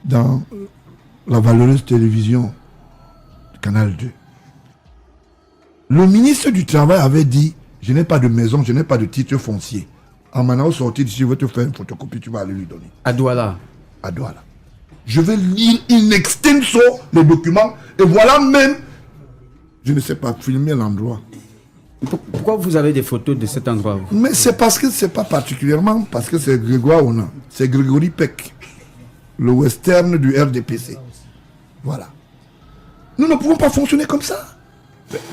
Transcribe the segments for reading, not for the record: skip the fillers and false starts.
dans la valeureuse télévision Canal 2. Le ministre du Travail avait dit, je n'ai pas de maison, je n'ai pas de titre foncier. Amanao sorti d'ici, je vais te faire une photocopie, tu vas aller lui donner. À Douala. À Douala. Je vais lire in extenso les documents et voilà même, je ne sais pas, filmer l'endroit. Pourquoi vous avez des photos de cet endroit? Mais c'est parce que c'est pas particulièrement parce que c'est Grégoire Ona, c'est Grégory Peck, le western du RDPC. Voilà. Nous ne pouvons pas fonctionner comme ça.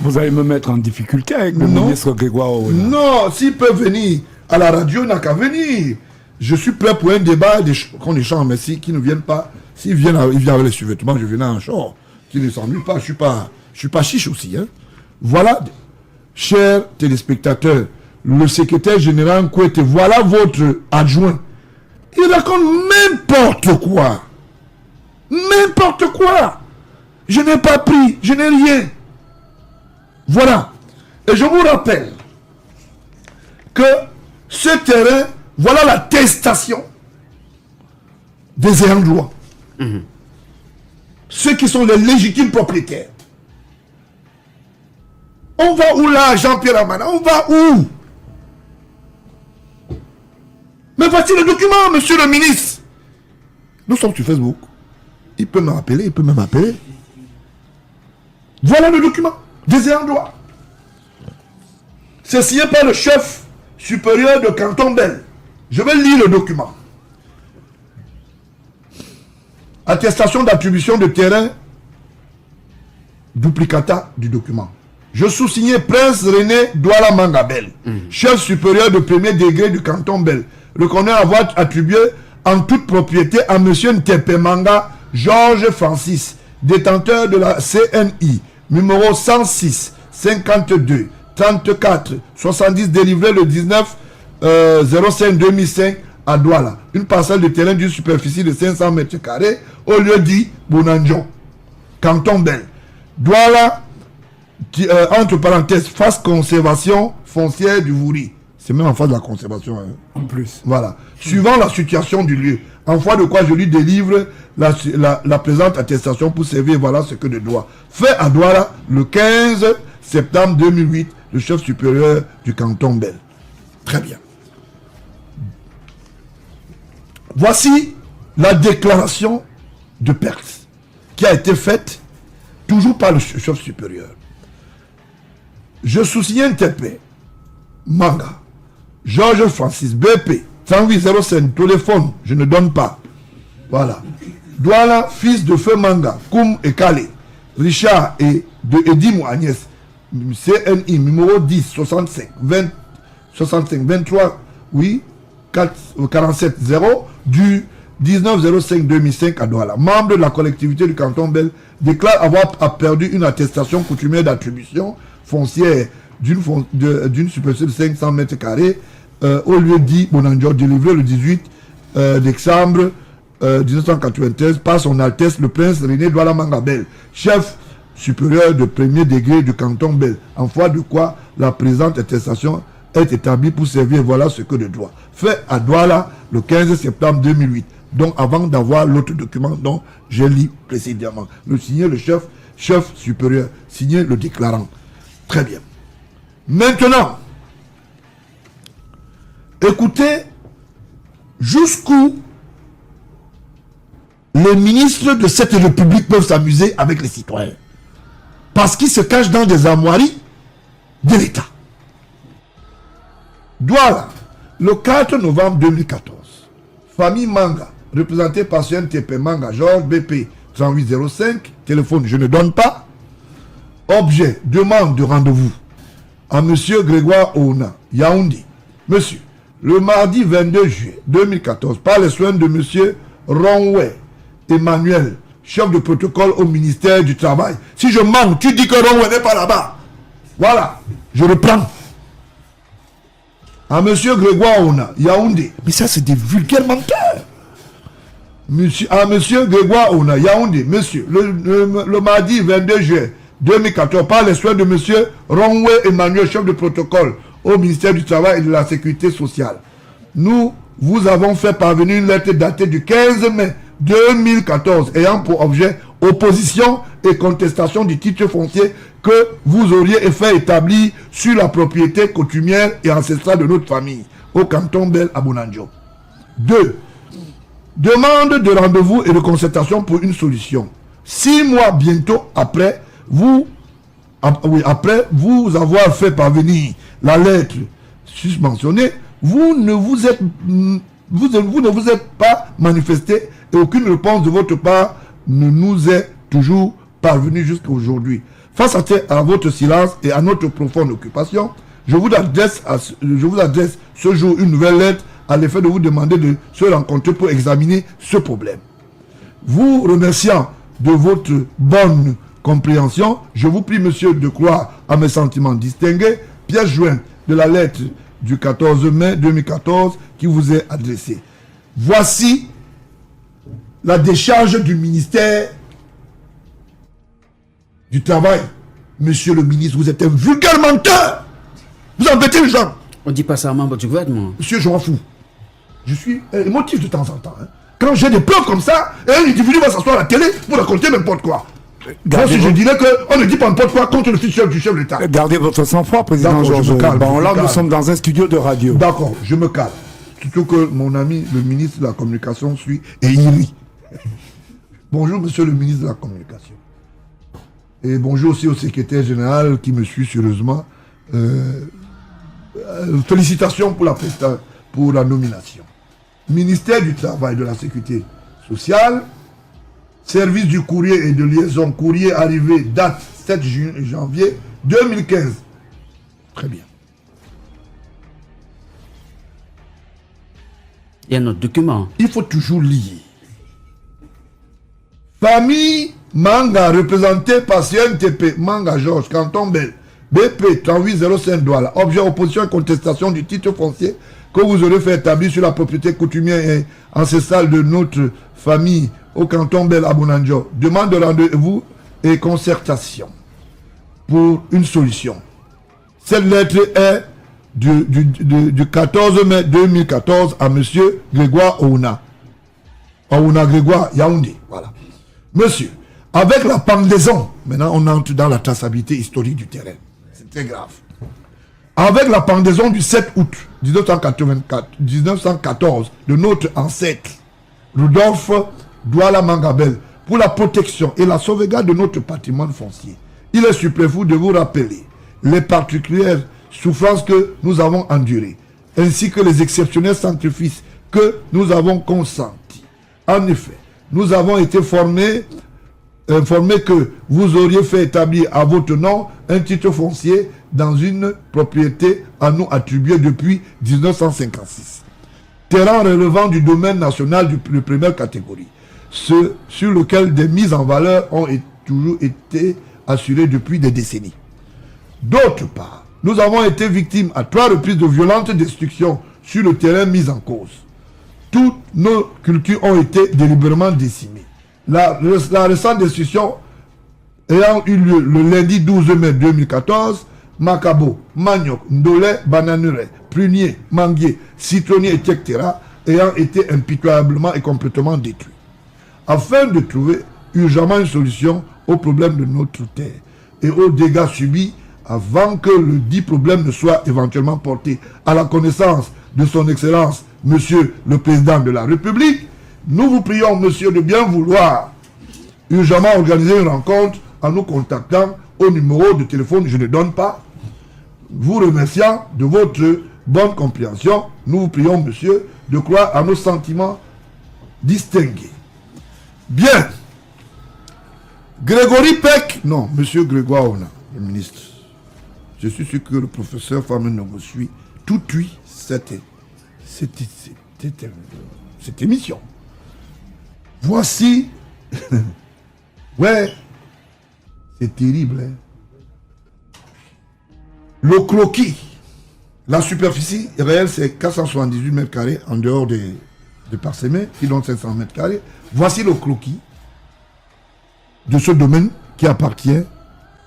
Vous allez me mettre en difficulté avec le ministre Grégoire Ona. Non, s'il peut venir à la radio, il n'a qu'à venir. Je suis prêt pour un débat qu'on échange, mais qui ne viennent pas. S'ils viennent, ils viennent avec les sous-vêtements, je viens en short. Qui ne s'ennuie pas, je suis pas chiche aussi. Hein. Voilà, chers téléspectateurs, le secrétaire général Kouete, voilà votre adjoint. Il raconte n'importe quoi. N'importe quoi. Je n'ai pas pris, je n'ai rien. Voilà. Et je vous rappelle que ce terrain, voilà l'attestation des ayants droit. Ceux qui sont les légitimes propriétaires. On va où là, Jean-Pierre Amana? On va où? Mais voici le document, monsieur le ministre. Nous sommes sur Facebook. Il peut me rappeler, il peut même m'appeler. Voilà le document des ayants droit. C'est signé par le chef supérieur de Canton Bel. Je vais lire le document. Attestation d'attribution de terrain, duplicata du document. Je sous-signais Prince René Douala Mangabel, chef supérieur de premier degré du Canton Bel, reconnaît avoir attribué en toute propriété à M. Ntepe Manga Georges Francis, détenteur de la CNI, numéro 106 52 34 70, délivré le 19 05 2005 à Douala. Une parcelle de terrain d'une superficie de 500 mètres carrés au lieu dit Bonanjon, Canton Bel. Douala, entre parenthèses, face conservation foncière du Vouri. C'est même en face de la conservation. Hein. En plus. Voilà. Suivant la situation du lieu, en foi de quoi je lui délivre la présente attestation pour servir, voilà ce que de droit. Fait à Douala le 15 septembre 2008, le chef supérieur du Canton Bel. Très bien. Voici la déclaration de perte qui a été faite toujours par le chef supérieur. Je sous-signe TP, Manga, Georges Francis, BP, 3805, téléphone, je ne donne pas. Voilà. Douala, fils de Feu Manga, Koum et Kale, Richard et de Edim Agnès, CNI, numéro 10, 65, 20, 65, 23, oui, 47, 0, du 19-05-2005 à Douala. Membre de la collectivité du Canton Bel, déclare avoir perdu une attestation coutumière d'attribution foncière d'une superficie de 500 mètres carrés au lieu dit Bonanjo, délivré le 18 décembre 1993 par son Altesse le Prince René Douala Mangabel, chef supérieur de premier degré du Canton Bel, en foi de quoi la présente attestation est établie pour servir, voilà ce que de droit. Fait à Douala le 15 septembre 2008. Donc avant d'avoir l'autre document dont j'ai lu précédemment. Le signé le chef supérieur, signé le déclarant. Très bien. Maintenant, écoutez jusqu'où les ministres de cette république peuvent s'amuser avec les citoyens. Parce qu'ils se cachent dans des armoiries de l'État. Douala, le 4 novembre 2014, famille Manga, représentée par CNTP Manga, Georges BP 3805, téléphone, je ne donne pas. Objet, demande de rendez-vous à monsieur Grégoire Ona, Yaoundé. Monsieur, le mardi 22 juillet 2014, par les soins de monsieur Ronway Emmanuel, chef de protocole au ministère du Travail. Si je manque, tu dis que Ronway n'est pas là-bas. Voilà, je reprends. À monsieur Grégoire Ona, Yaoundé. Mais ça, c'est des vulgaires menteurs. À monsieur Grégoire Ona, Yaoundé, monsieur, le mardi 22 juillet 2014, par les soins de monsieur Ronway Emmanuel, chef de protocole au ministère du Travail et de la Sécurité sociale. Nous vous avons fait parvenir une lettre datée du 15 mai 2014 ayant pour objet opposition et contestation du titre foncier que vous auriez fait établir sur la propriété coutumière et ancestrale de notre famille au canton Bel à Bonanjo. 2. Demande de rendez-vous et de concertation pour une solution. 6 mois bientôt après vous avoir fait parvenir la lettre susmentionnée, vous ne vous êtes pas manifesté et aucune réponse de votre part ne nous est toujours parvenue jusqu'à aujourd'hui. Face à votre silence et à notre profonde occupation, je vous adresse ce jour une nouvelle lettre à l'effet de vous demander de se rencontrer pour examiner ce problème. Vous remerciant de votre bonne compréhension, je vous prie, monsieur, de croire à mes sentiments distingués, pièce jointe de la lettre du 14 mai 2014 qui vous est adressée. Voici la décharge du ministère du Travail. Monsieur le ministre, vous êtes un vulgaire menteur. Vous embêtez les gens. On dit pas ça à un membre du gouvernement. Monsieur, je m'en fous. Je suis émotif de temps en temps. Hein. Quand j'ai des preuves comme ça, un individu va s'asseoir à la télé pour raconter n'importe quoi. Moi, si je dirais qu'on ne dit pas n'importe quoi contre le fils du chef de l'État. Gardez votre sang-froid, président Georges. Bon, là, nous sommes dans un studio de radio. D'accord, je me calme. Surtout que mon ami, le ministre de la Communication, suit et il rit. Bonjour, monsieur le ministre de la Communication. Et bonjour aussi au secrétaire général qui me suit sérieusement. Félicitations pour la nomination. Ministère du Travail, de la Sécurité sociale, service du courrier et de liaison, courrier arrivé, date 7 janvier 2015. Très bien. Il y a notre document. Il faut toujours lire. Famille Manga, représentée par CNTP, Manga Georges, Canton Bel, BP 3805 Douala. Objet opposition et contestation du titre foncier que vous aurez fait établir sur la propriété coutumière et ancestrale de notre famille au canton Bel à Bonanjo. Demande de rendez-vous et concertation pour une solution. Cette lettre est du 14 mai 2014 à monsieur Grégoire Ouna. Ouna Grégoire Yaoundé. Voilà. Monsieur, avec la pendaison, maintenant on entre dans la traçabilité historique du terrain. C'est très grave. Avec la pendaison du 7 août 1914 de notre ancêtre, Rudolph Douala Mangabel, pour la protection et la sauvegarde de notre patrimoine foncier, il est superflu de vous rappeler les particulières souffrances que nous avons endurées, ainsi que les exceptionnels sacrifices que nous avons consentis. En effet, nous avons été informés que vous auriez fait établir à votre nom un titre foncier dans une propriété à nous attribuée depuis 1956. Terrain relevant du domaine national de première catégorie, ce sur lequel des mises en valeur ont toujours été assurées depuis des décennies. D'autre part, nous avons été victimes à 3 reprises de violentes destructions sur le terrain mis en cause. Toutes nos cultures ont été délibérément décimées. La récente destruction ayant eu lieu le lundi 12 mai 2014, Macabo, Manioc, Ndolé, Bananeret, Prunier, Manguier, Citronnier, etc. ayant été impitoyablement et complètement détruits. Afin de trouver urgemment une solution aux problèmes de notre terre et aux dégâts subis avant que le dit problème ne soit éventuellement porté à la connaissance de son Excellence, Monsieur le Président de la République, nous vous prions, Monsieur, de bien vouloir urgemment organiser une rencontre en nous contactant au numéro de téléphone, je ne donne pas. Vous remerciant de votre bonne compréhension, nous vous prions, Monsieur, de croire à nos sentiments distingués. Bien. Grégory Peck, non, Monsieur Grégoire Ona, le ministre. Je suis sûr que le professeur Famine me suit tout suit cette émission. Voici. Ouais, c'est terrible. Hein? Le croquis. La superficie réelle, c'est 478 mètres carrés en dehors des parsemés, qui donnent 500 mètres carrés. Voici le croquis de ce domaine qui appartient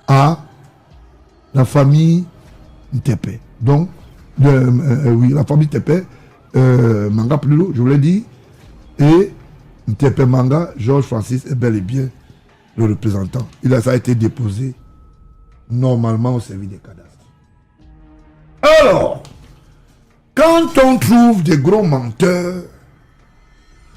à la famille Tepe. Donc, oui, la famille Tepe, Manga Plulo, je vous l'ai dit, et Ntepe Manga, Georges Francis est bel et bien le représentant. Ça a été déposé normalement au service des cadastres. Alors, quand on trouve des gros menteurs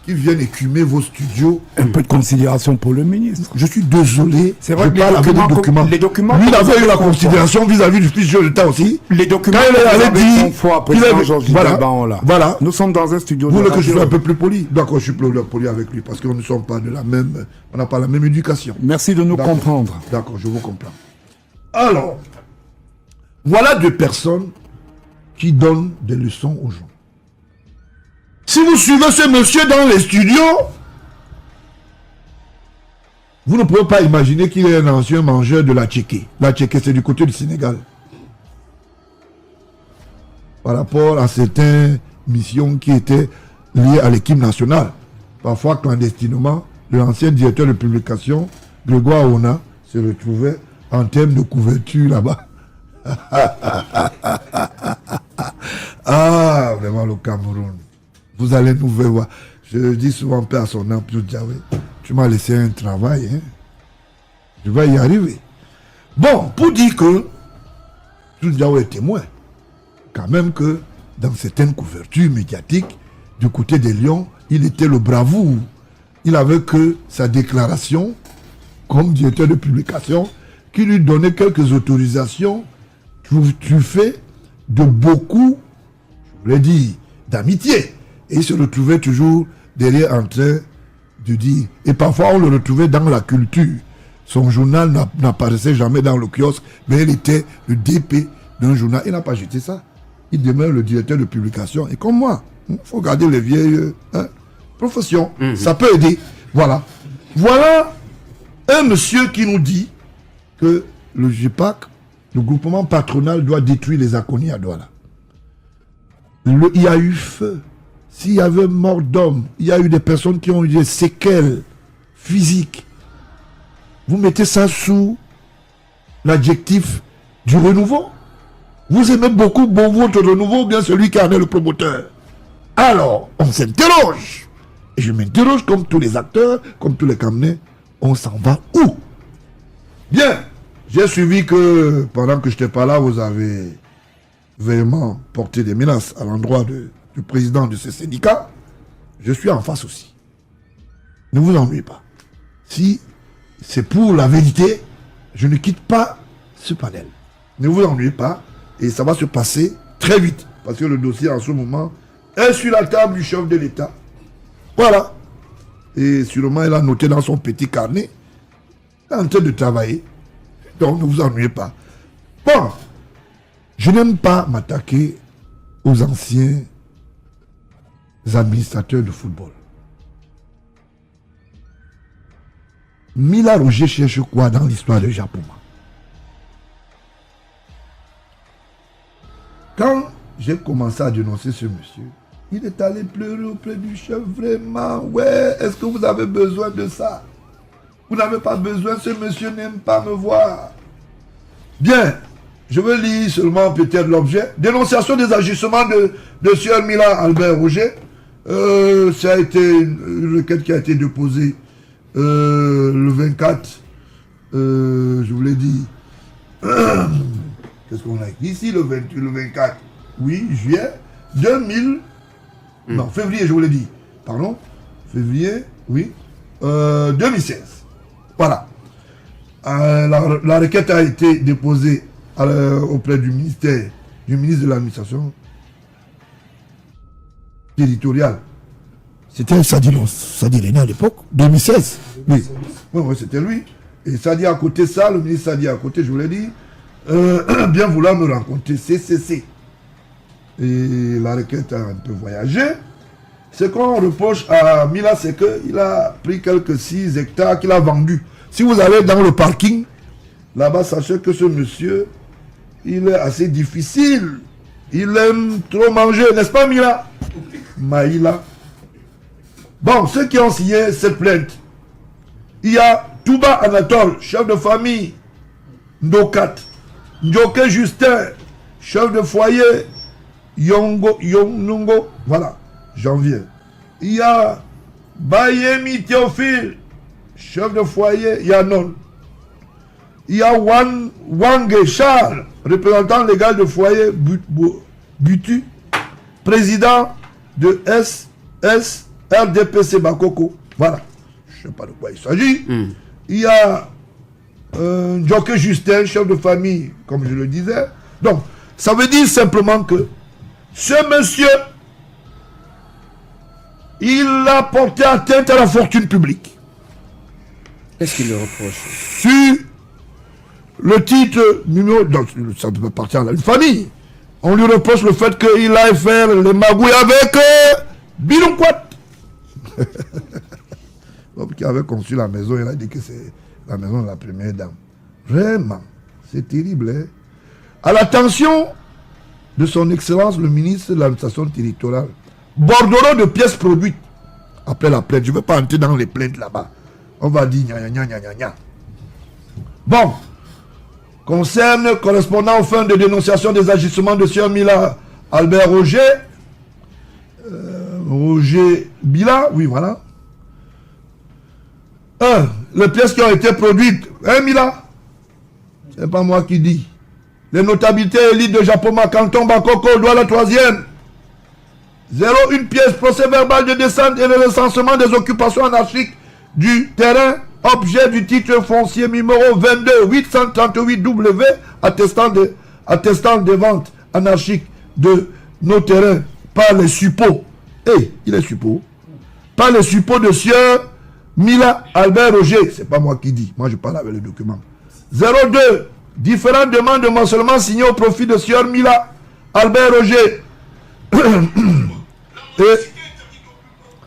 qui viennent écumer vos studios, Un peu de considération pour le ministre. je suis désolé. C'est vrai je que parle avec des documents. les documents... Lui, il avait eu la considération vis-à-vis du fils de l'État aussi. Les documents Quand il est allé dire... fois, il président est- Georges voilà, Didaban, là. voilà. Nous sommes dans un studio Vous de voulez que je radio. sois un peu plus poli? D'accord, je suis plus poli avec lui parce que nous ne sommes pas de la même... On n'a pas la même éducation. Merci de nous D'accord. comprendre. D'accord, je vous comprends. Alors, voilà deux personnes qui donnent des leçons aux gens. Si vous suivez ce monsieur dans les studios, vous ne pouvez pas imaginer qu'il est un ancien mangeur de la Tchéquée. La Tchéquée, c'est du côté du Sénégal. Par rapport à certaines missions qui étaient liées à l'équipe nationale. Parfois, clandestinement, l'ancien directeur de publication, Grégoire Ona, se retrouvait en termes de couverture là-bas. Ah, vraiment le Cameroun. Vous allez nous voir. Je dis souvent, paix à son âme, Pius Diawé, tu m'as laissé un travail. Hein? Je vais y arriver. Bon, pour dire que Pius Diawé est témoin, quand même que dans certaines couvertures médiatiques, du côté des Lions, il était le bravoure. Il avait que sa déclaration, comme directeur de publication, qui lui donnait quelques autorisations truffées de beaucoup, je voulais dire, d'amitié. Et il se retrouvait toujours derrière en train de dire. Et parfois, on le retrouvait dans la culture. Son journal n'apparaissait jamais dans le kiosque, mais il était le DP d'un journal. Il n'a pas jeté ça. Il demeure le directeur de publication. Et comme moi, il faut garder les vieilles professions. Ça peut aider. Voilà. Voilà un monsieur qui nous dit que le GPAC, le groupement patronal, doit détruire les Akonis à Douala. Il y a eu feu. S'il y avait mort d'homme, il y a eu des personnes qui ont eu des séquelles physiques. Vous mettez ça sous l'adjectif du renouveau. Vous aimez beaucoup votre renouveau ou bien celui qui en est le promoteur. Alors, on s'interroge. Et je m'interroge comme tous les acteurs, comme tous les Camerounais. On s'en va où? Bien, j'ai suivi que pendant que je n'étais pas là, vous avez vraiment porté des menaces à l'endroit du président de ce syndicat. Je suis en face aussi. Ne vous ennuyez pas. Si c'est pour la vérité, je ne quitte pas ce panel. Ne vous ennuyez pas. Et ça va se passer très vite. Parce que le dossier en ce moment est sur la table du chef de l'État. Voilà. Et sûrement, il a noté dans son petit carnet. Il est en train de travailler. Donc, ne vous ennuyez pas. Bon. Je n'aime pas m'attaquer aux anciens administrateurs de football. Mila Roger cherche quoi dans l'histoire de Japoma? Quand j'ai commencé à dénoncer ce monsieur, il est allé pleurer auprès du chef, vraiment. Ouais, est-ce que vous avez besoin de ça? Vous n'avez pas besoin, ce monsieur n'aime pas me voir. Bien, je veux lire seulement peut-être l'objet. Dénonciation des agissements de Sr. Mila Albert Roger. Ça a été une requête qui a été déposée le 24, je vous l'ai dit. Qu'est-ce qu'on a écrit ici, le 24, oui, juillet 2000, non, février, je vous l'ai dit, pardon, février, oui, 2016. Voilà. La requête a été déposée auprès du ministre de l'administration territoriale. C'était Sadi René à l'époque, 2016. Oui, oui, c'était lui. Et Sadi à côté ça, le ministre Sadi à côté, je vous l'ai dit, bien vouloir me rencontrer, CCC. Et la requête a un peu voyagé. Ce qu'on reproche à Mila, c'est qu'il a pris quelques 6 hectares qu'il a vendus. Si vous allez dans le parking, là-bas, sachez que ce monsieur, il est assez difficile. Il aime trop manger, n'est-ce pas Mila? Maïla. Bon, ceux qui ont signé cette plainte, il y a Touba Anatole, chef de famille, Ndokat, Ndjoke Justin, chef de foyer, Yongo, voilà, janvier. Il y a Bayemi Théophile, chef de foyer, Yanon. Il y a Wange Charles, représentant légal de foyer Butu, président de SSRDPC Bakoko. Voilà. Je ne sais pas de quoi il s'agit. Il y a Jockey Justin, chef de famille, comme je le disais. Donc, ça veut dire simplement que ce monsieur, il a porté atteinte à la fortune publique. Qu'est-ce qu'il le reproche? Sur le titre numéro... Donc, ça peut partir à une famille. On lui reproche le fait qu'il aille faire les magouilles avec Bilonquat. L'homme qui avait conçu la maison, il a dit que c'est la maison de la première dame. Vraiment, c'est terrible. Hein? À l'attention de son excellence, le ministre de l'administration territoriale, bordereau de pièces produites. Après la plainte, je ne vais pas entrer dans les plaintes là-bas. On va dire gna gna gna gna gna. Bon, concerne correspondant aux fins de dénonciation des agissements de Sir Mila Albert Roger, Roger Bila, oui voilà. Les pièces qui ont été produites, Mila, c'est pas moi qui dis. Les notabilités élites de Japoma, Canton Bakoko, doit la 3e. 0, une pièce, procès verbal de descente et le recensement des occupations anarchiques du terrain, objet du titre foncier numéro 22 838 W, attestant des ventes anarchiques de nos terrains par les suppôts. Il est suppôt. Par les suppôts de Sieur Mila Albert Roger. C'est pas moi qui dis. Moi, je parle avec le document. 02. Différentes demandes de morcellement signées au profit de Sieur Mila Albert Roger.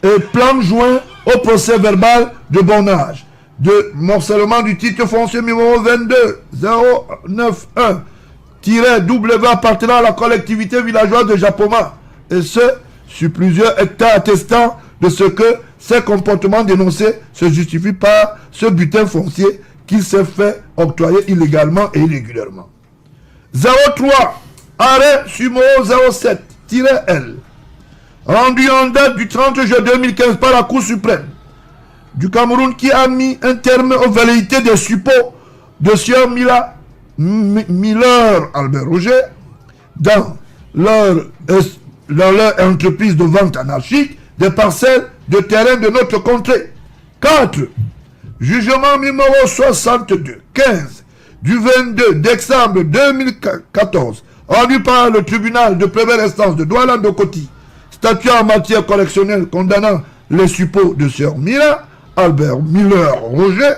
et plan joint au procès verbal de bon âge. De morcellement du titre foncier numéro 22 091-W appartenant à la collectivité villageoise de Japoma. Et ce, sur plusieurs hectares attestant de ce que ces comportements dénoncés se justifient par ce butin foncier qui s'est fait octroyer illégalement et irrégulièrement. 03. Arrêt numéro 07-L. Rendu en date du 30 juin 2015 par la Cour suprême du Cameroun qui a mis un terme aux velléités des suppôts de Sieur Miller Albert Roger dans leur entreprise de vente anarchique des parcelles de terrain de notre contrée. 4. Jugement numéro 62-15 du 22 décembre 2014 rendu par le tribunal de première instance de Douala-Ndokoti, statut en matière correctionnelle condamnant les suppôts de Sieur Miller Albert Roger,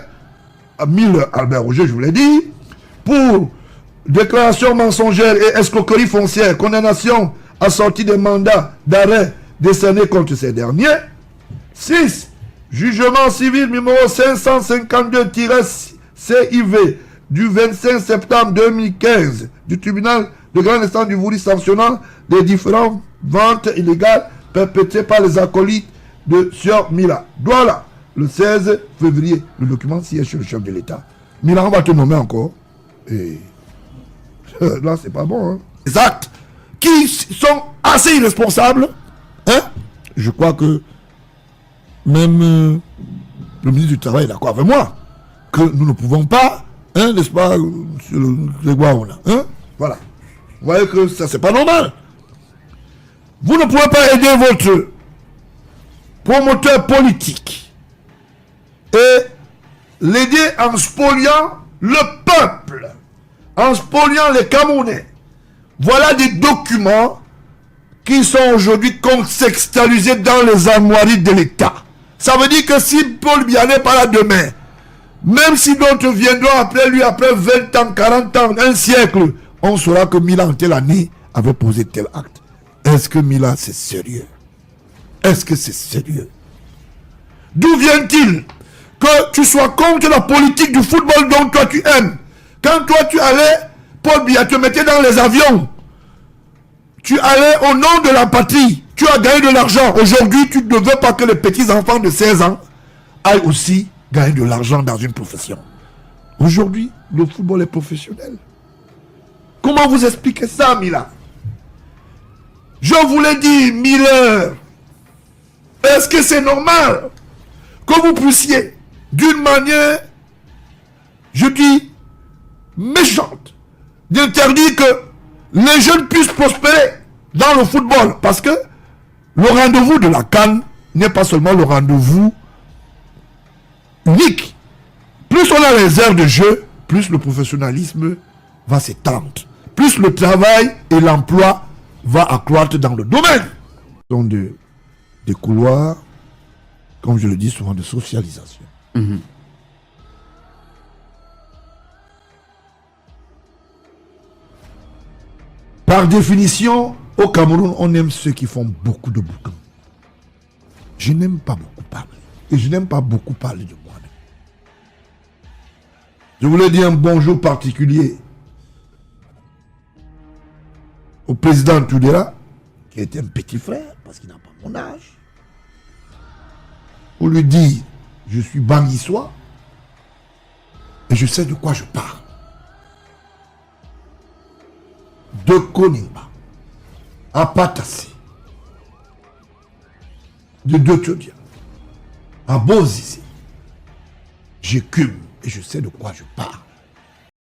je vous l'ai dit, pour déclaration mensongère et escroquerie foncière, condamnation assortie des mandats d'arrêt décernés contre ces derniers. 6. Jugement civil numéro 552-CIV du 25 septembre 2015 du tribunal de grande instance du Vouri sanctionnant les différentes ventes illégales perpétrées par les acolytes de Sieur Mila. Voilà, le 16 février, le document signe chez le chef de l'État. Mila, on va te nommer encore. Et là, c'est pas bon. Hein. Les actes qui sont assez irresponsables. Hein? Je crois que même le ministre du Travail est d'accord avec moi. Que nous ne pouvons pas, hein, n'est-ce pas, sur le Grégoire, hein? Voilà. Vous voyez que ça, c'est pas normal. Vous ne pouvez pas aider votre promoteur politique et l'aider en spoliant le peuple, en spoliant les Camerounais. Voilà des documents qui sont aujourd'hui contextualisés dans les armoiries de l'État. Ça veut dire que si Paul Biya n'est pas là demain, même si d'autres viendront après lui, après 20 ans, 40 ans, un siècle, on saura que Mila en telle année avait posé tel acte. Est-ce que Mila c'est sérieux? Est-ce que c'est sérieux? D'où vient-il que tu sois contre la politique du football dont toi tu aimes? Quand toi tu allais, Paul Biya te mettait dans les avions. Tu allais au nom de la patrie. Tu as gagné de l'argent. Aujourd'hui, tu ne veux pas que les petits-enfants de 16 ans aillent aussi gagner de l'argent dans une profession. Aujourd'hui, le football est professionnel. Comment vous expliquez ça, Mila? Je vous l'ai dit, Miller. Est-ce que c'est normal que vous puissiez, d'une manière, je dis, méchante, d'interdire que les jeunes puissent prospérer dans le football. Parce que le rendez-vous de la CAN n'est pas seulement le rendez-vous unique. Plus on a les aires de jeu, plus le professionnalisme va s'étendre. Plus le travail et l'emploi va accroître dans le domaine. Ce sont des couloirs, comme je le dis souvent, de socialisation. Par définition, au Cameroun, on aime ceux qui font beaucoup de bouquins. Je n'aime pas beaucoup parler. Et je n'aime pas beaucoup parler de moi-même. Je voulais dire un bonjour particulier au président Toudera, qui était un petit frère, parce qu'il n'a pas mon âge. Pour lui dire, je suis banguissois, et je sais de quoi je parle. De Konimba, à Patassi, de Dotodia, à Bozizé, j'écume et je sais de quoi je parle.